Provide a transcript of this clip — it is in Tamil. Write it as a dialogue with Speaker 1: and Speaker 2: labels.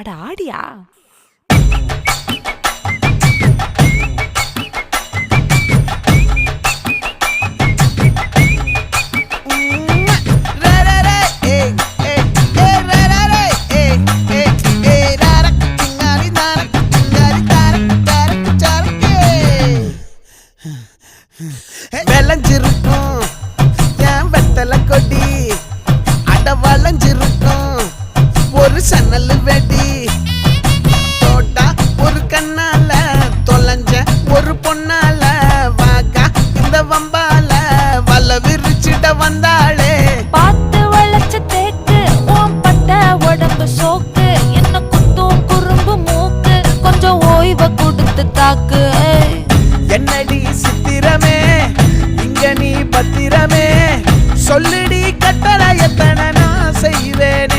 Speaker 1: அட ஆடியா?
Speaker 2: விளைஞ்சிருக்கும் என் வெத்தலை கொடி, அட வளைஞ்சிருக்கும் ஒரு சன்னல் வெடி. தோட்டா ஒரு கண்ணால தொலைஞ்ச ஒரு பொண்ணால வாக்கா இந்த வம்பால வல விரிச்சிட வந்தாளே.
Speaker 1: பார்த்து வளைச்ச தேக்கு ஓம் பட்ட உடம்பு சோக்கு, என்ன குத்தும் குறும்பு மூக்கு, கொஞ்சம் ஓய்வை கொடுத்து தாக்கு.
Speaker 2: என்னடி சித்திரமே இங்க நீ பத்திரமே, சொல்லுடி கட்டளை எத்தனை நான் செய்வேன்.